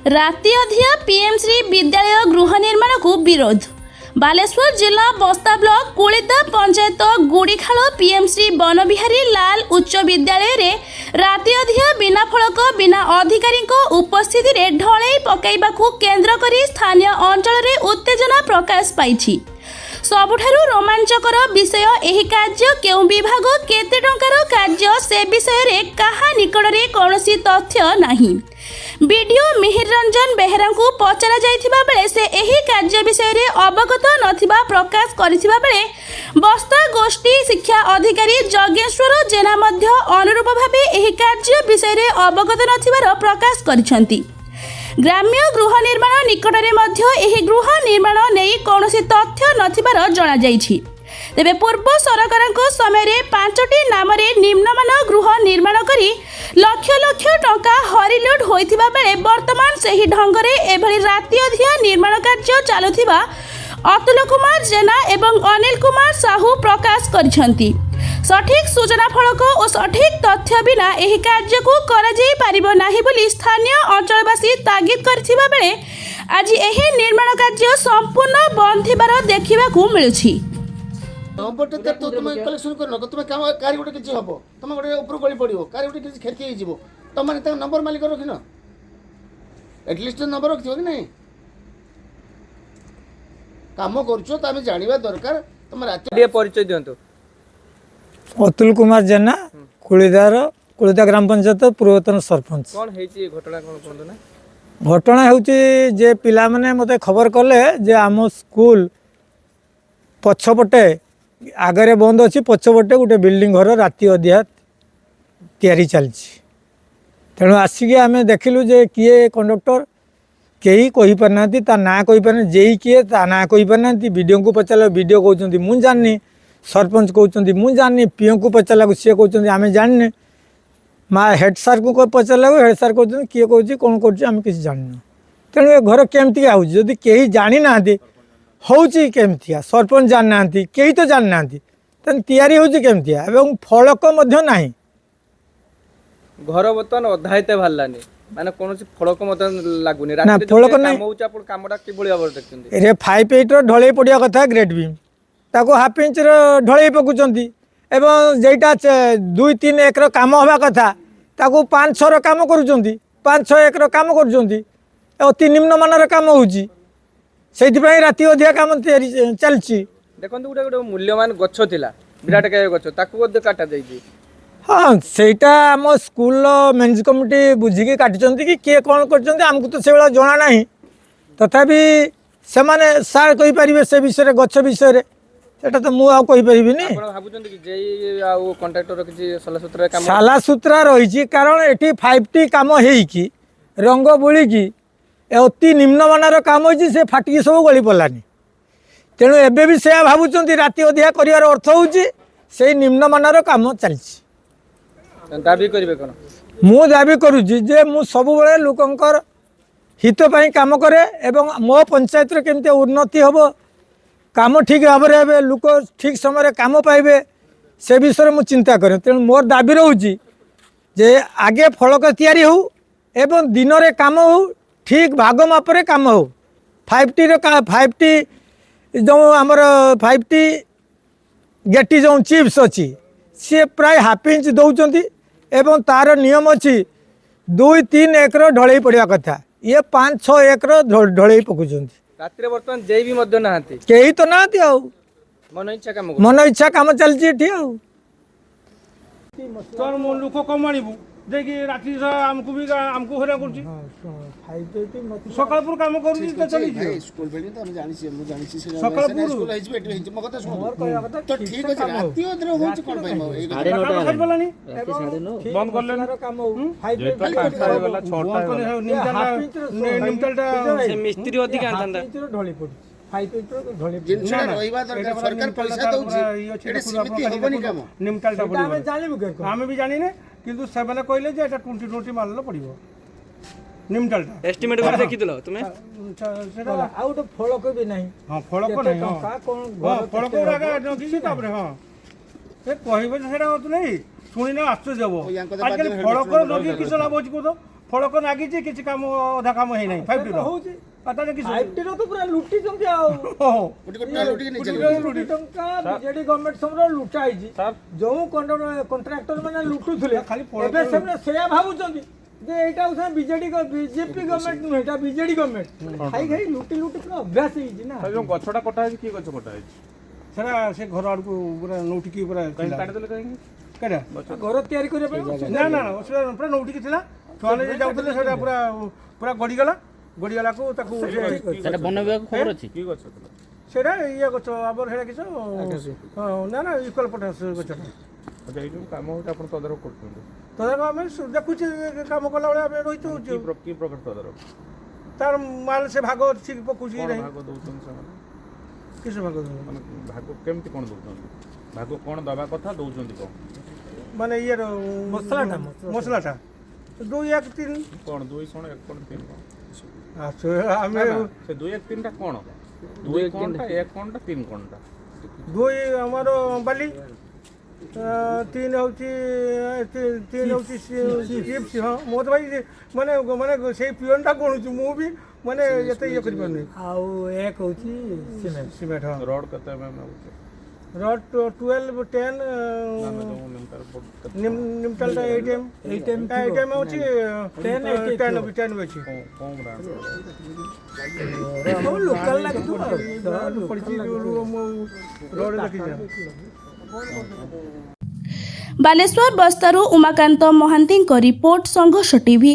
राति अधिया पीएमश्री विद्यालय गृह निर्माण को विरोध। बालेश्वर जिला बस्ता ब्लॉक कुलिता पंचायत गुड़ीखाल पीएमश्री बनबिहारी लाल उच्च विद्यालय रे राति अधिया बिना फलक बिना अधिकारी उपस्थिति रे ढलई पकाइबाकू केन्द्र करी स्थानीय अंचल रे उत्तेजना प्रकाश पाइछि। सबुठारु रोमांचकर विषय एही कार्य केउ विभाग केते टंकार कार्य से विषय रे काहा निकट रे कौनसी तथ्य नाही। वीडियो मिहिर रंजन बेहेरा को पचरा जाइथिबा बेले से एही कार्य विषय रे अवगत नथिबा प्रकाश करिथिबा बेले बस्ता गोष्ठी शिक्षा अधिकारी जगेश्वर जेना मध्य अनुरूप भाबे एही कार्य विषय रे अवगत नथिबार प्रकाश करिसंती। ग्राम्य गृह निर्माण निकट में मध्य एही गृह निर्माण नहीं कौनसी तथ्य नथिबार जणा जाइछि। तेबे पूर्व सरकार समय रे 5टी नाम रे निम्नमान गृह निर्माण करी लक्ष लक्ष टंका हरिलुट होइथिबा बेले वर्तमान सही ढंगरे एभली राति अधिया निर्माण कार्य चालुथिबा अतुल कुमार जेना एवं अनिल कुमार साहू प्रकाश करिसंती। सठिक सूचना फलक और सठिक तथ्य बिना एही कार्य को करा जाई परिबो नाही बोली स्थानीय अंचलवासी तागिद करथिबा बेले आज एही निर्माण कार्य संपूर्ण बंद थिबार देखिबाकू मिलुछि। नंबर तो तुम कलेक्शन कर न तुम काम कारी गोटे किछि हबो तुम गोटे ऊपर गली पड़िबो कारी गोटे किछि खेती हे जिवो तुम माने त नंबर मालिक रखिन एटलीस्ट नंबर रखियो कि नहीं काम करछो त हम जानिबा दरकार तुम राति परिचय दियंतो। अतुल कुमार जेना कुलिदा ग्राम पंचायत पूर्वतन सरपंच। कौन हेची घटना कौन कोन ना घटना होउची जे पिला माने मते खबर कले जे आम स्कूल पछपटे आगरे बंद अच्छी पछपटे गोटे बिल्डिंग घर राति अधिया तैयारी चलती तेणु आसिक आम देखिलु जे किए कंडक्टर कई कही पारना ता ना कही पारना जेई किए ता ना कही पारना वीडियो को पचार वीडियो कहते मुझे जाननी सरपंच कहते मुझे जाननी पीओ को पचार सी कहते आम जानने माँ हेड सार को पचार हेड सार कहते किए कौन कौन करें किसी जानना तेणु ए घर केमती आदि कहीं जानी ना होची केमतिया सरपंच जानना कई तो जानना तेन तैयारी होची केमतिया एवं फलक मध्य नाही घर बर्तमान अधायते भारलानी माने कोनोसी फलक मत लागुनी ना राति फलक नाही काम होची आपण कामडा कि बळी आवर देखछन्ती रे 5 8 रो ढळई पडिया कथा ग्रेट बीम ताको हाफ इंच रो ढळई पकुचंती एवं जेटा 2 3 1 रो काम होबा कथा ताको 5 6 रो काम करूचंती 5 6 1 रो काम करूचंती अति निम्न मानर काम होची सेइथिपई राति अधिया काम चलची देखंतु गोटे मूल्यवान गच्छ थिला विराट काय गच्छ ताको बद काटा जाईची। हाँ सेटा आम स्कूल मैनेज कमिटी बुझिकी काटिचंती कि किए कौन करचंती हमको तो से बेला जना नाही तथापि से माने सार कहि परिबे से विषय गच्छ विषय सेटा तो मु आ कहि परिबिनी आपण भाबुचंती कि जेई आ कॉन्ट्रैक्टर किछि सलासूत्रा काम सालासूत्रा रही कारण एटी 5टी काम हेकी रंग बोलिकी अति निम्नमानर काम होची से फाटिकी सब गली पड़ानी तेणु एबे भी से भावुं राति अधिया कर अर्थ होची से निम्नमानर काम चलती दाबी करिवे कोन मु दाबी करुची जे मु सब बेले लोकंकर हित पई काम करे एवं मो पंचायत रे केमते उन्नति हबो काम ठीक भाव रे लोक ठीक समय काम पाइबे से विषय मु चिंता करे तेणु मोर दाबी रहउची जे आगे फलक तैयारी हो एवं दिन रे काम हो ठीक भाग मापरे काम हो 5टी जो आमर 5टी गेटी जो चिप्स अच्छी सी प्राय हाफ इंच दौरान एवं तार नियम अच्छी 2 3 एकर ढलई पड़ा कथा ये 5 6 एकर ढलई पकुंट राति रे वर्तमान जेई भी मध्य नाहंती कई तो ना मन इच्छा काम चलती तोर मो लोक कम आनिबु देखि राति हमको भी हमको हरा करछि सकाळ पुर काम करूछि त चली जे स्कूल बिल्डिंग तो हम जानि छी से सकाळ पुर स्कूल हिज बेट हिज म कथा सुन तो ठीक अछि राति ओदरे होछि कोन पई म साढ़े बोलानी बंद कर लेन काम हो 5 वाला छोटा निमटलटा से मिस्त्री अधिक आंतंदा ढली पड़ी 5 ढली जिनसे रहिबा दरकार सरकार पैसा दउछि एटे सीमित होबनी काम निमटलटा हम जानिबु हम भी जानि ने किंतु सेबले कहले जे एटा 20 मारलो पड़िबो निमटलटा एस्टिमेट कर देखि दिलो तुमे सेटा आउ तो फलक भी नहीं हां फलक नहीं हां फलक उरागा नखि तापरे हां ए कहबे सेटा होत नहीं शुणी ना आश्चर्य हबो आजकल फलक नखि किस लाभ होछि को तो ଫଳକ ଲାଗିଛି କିଛି କାମ ଅଧା କାମ ହେଇନାହିଁ 5T ର ହଉଛି ତାହେଲେ କିଛି 5T ର ତ ପୁରା ଲୁଟିଛନ୍ତି ଆଉ ହଁ କୋଟି କୋଟି ଟଙ୍କା ଲୁଟିକି ନେଇ ଚାଲିଗଲେ। କୋଟି ଟଙ୍କା ବିଜେଡି ଗଭର୍ଣ୍ଣମେଣ୍ଟ ସମୟରେ ଲୁଟା ହେଇଛି ଯୋଉ କଣ୍ଟ୍ରାକ୍ଟର ମାନେ ଲୁଟୁଥିଲେ ଖାଲି ଫଳ- ଏବେ ସେମାନେ ସେୟା ଭାବୁଛନ୍ତି ଯେ ଏଇଟା ହଉଛି ବିଜେପି ଗଭର୍ଣ୍ଣମେଣ୍ଟ ନୁହେଁ ଏଇଟା ବିଜେଡି ଗଭର୍ଣ୍ଣମେଣ୍ଟ ଖାଇ ଖାଇ ଲୁଟି ପୁରା ଅଭ୍ୟାସ ହେଇଛି ନା ଯୋଉ ଗଛଟା କଟା ହେଇଛି କି ଗଛ କଟା ହେଇଛି ସେଟା ସେ ଘର ଆଡ଼କୁ ପୁରା ନଉଟିକି ପୁରା କାହିଁ ଥିଲା। କାଟିଦେଲେ କାହିଁକି କେଟା ଘର ତିଆରି କରିବା ପାଇଁ ନା ନା ନା ସେଟା ପୁରା ନଉଟିକି ଥିଲା ଛୁଆମାନେ ଯେ ଯାଉଥିଲେ ସେଟା ପୁରା ପୁରା ଗଡ଼ିଗଲା ଗଡ଼ିଗଲାକୁ ତାକୁ ସେଟା ବନ ବିଭାଗ ଖବର ଅଛି କି ଗଛ ଥିଲା ସେଟା ଇଏ ଗଛ ଆମର ସେଟା କିଛି ହଁ ନା ନା ଇକ୍ୱାଲ ପଟାସ ଗଛଟା ଆଚ୍ଛା ଏଇ ଯୋଉ କାମ ହଉଛି ଆପଣ ତଦାରଖ କରୁଛନ୍ତି ତଦାରଖ ଆମେ ଦେଖୁଛୁ କାମ କଲାବେଳେ ଆମେ ରହିଛୁ କି ପ୍ରକାର ତଦାରଖ ତାର ମାଲ ସେ ଭାଗ ଠିକ୍ ପକଉଛି କି କଣ ନାହିଁ ଭାଗ ଦଉଛନ୍ତି ସେମାନେ କିସ ଭାଗ ଦେବ? ମାନେ ଭାଗ କେମିତି କଣ ଦଉଛନ୍ତି ଭାଗ କଣ ଦବା କଥା ଦଉଛନ୍ତି କଣ ମାନେ ଇଏର ମସଲାଟା 2, 1, 3 କଣ 2 କଣ 1 କଣ 3 କଣ ଆମେ ସେ 2, 1, 3ଟା କଣ 2 କଣଟା 1 କଣଟା 3 କଣଟା 2 ଆମର ବାଲି 3 ହଉଛି 3 ହଉଛି ଚିପ୍ସ ହଁ ମୋ ତ ଭାଇ ମାନେ ମାନେ ସେଇ ପିଅନଟା ଗଣୁଛୁ ମୁଁ ବି ମାନେ ଏତେ ଇଏ କରିପାରୁନି ଆଉ ଏକ ହଉଛି ସିମେଣ୍ଟ ସିମେଣ୍ଟ ହଁ ରଡ୍ କେତେ mm ହଉଛି ରଡ୍ 12, 10 ଆମେ ଯୋଉ ନିମତାର ନିମଟାଲଟା 8M ହଉଛି 10 ବି ଅଛି କଣ ବ୍ରାଣ୍ଡ ସବୁ ଲୋକାଲ ଲାଗିଥିବ ପଡ଼ିଛି ରଡ୍ ଦେଖିଛ ବାଲେଶ୍ୱର ବସ୍ତାରୁ ଉମାକାନ୍ତ ମହାନ୍ତିଙ୍କ ରିପୋର୍ଟ ସଂଘର୍ଷ ଟିଭି।